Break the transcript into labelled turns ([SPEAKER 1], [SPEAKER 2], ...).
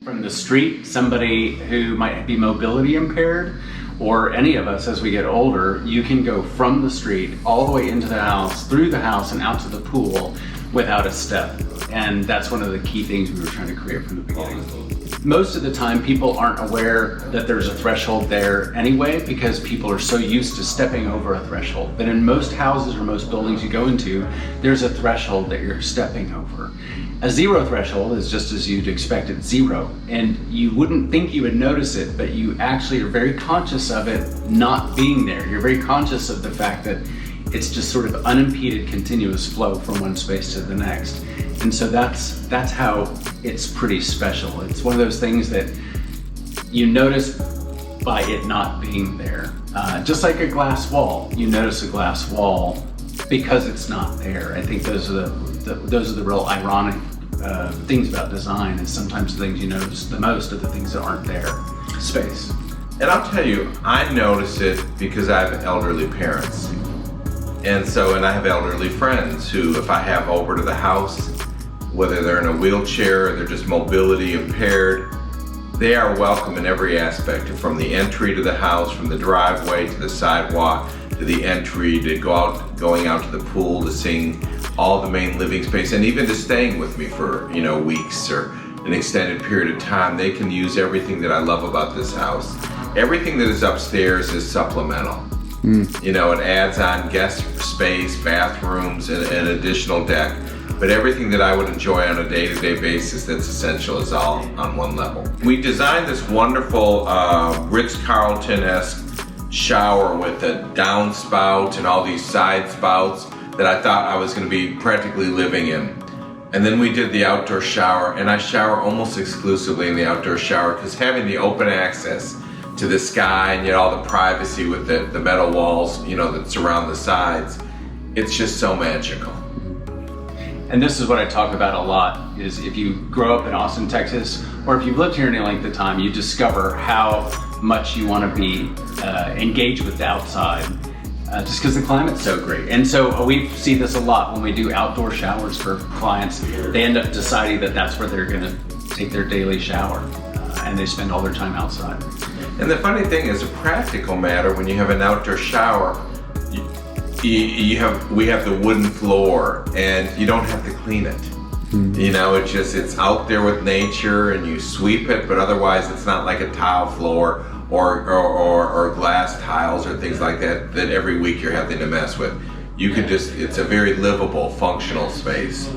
[SPEAKER 1] From the street, somebody who might be mobility impaired, or any of us as we get older, you can go from the street all the way into the house, through the house, and out to the pool without a step. And that's one of the key things we were trying to create from the beginning. Most of the time, people aren't aware that there's a threshold there anyway, because people are so used to stepping over a threshold. But in most houses or most buildings you go into, there's a threshold that you're stepping over. A zero threshold is just as you'd expect it, zero. And you wouldn't think you would notice it, but you actually are very conscious of it not being there. You're very conscious of the fact that it's just sort of unimpeded continuous flow from one space to the next. And so that's how it's pretty special. It's one of those things that you notice by it not being there. Just like a glass wall, you notice a glass wall because it's not there. I think those are the real ironic things about design, is sometimes the things you notice the most are the things that aren't there. Space.
[SPEAKER 2] And I'll tell you, I notice it because I have elderly parents. And I have elderly friends who, if I have over to the house, whether they're in a wheelchair or they're just mobility impaired, they are welcome in every aspect, from the entry to the house, from the driveway to the sidewalk, to the entry, to going out to the pool, to seeing all the main living space, and even to staying with me for weeks or an extended period of time. They can use everything that I love about this house. Everything that is upstairs is supplemental. It adds on guest space, bathrooms, and an additional deck. But everything that I would enjoy on a day-to-day basis that's essential is all on one level. We designed this wonderful Ritz-Carlton-esque shower with a downspout and all these side spouts that I thought I was going to be practically living in. And then we did the outdoor shower, and I shower almost exclusively in the outdoor shower because having the open access to the sky and yet all the privacy with the metal walls, that surround the sides, it's just so magical.
[SPEAKER 1] And this is what I talk about a lot, is if you grow up in Austin, Texas, or if you've lived here any length of time, you discover how much you want to be engaged with the outside, just because the climate's so great. And so we see this a lot when we do outdoor showers for clients. They end up deciding that that's where they're going to take thehave their daily shower, and they spend all their time outside.
[SPEAKER 2] And the funny thing is, a practical matter, when you have an outdoor shower, we have the wooden floor, and you don't have to clean it. You know, it's out there with nature, and you sweep it, but otherwise it's not like a tile floor or glass tiles or things like that every week you're having to mess with. You can it's a very livable, functional space.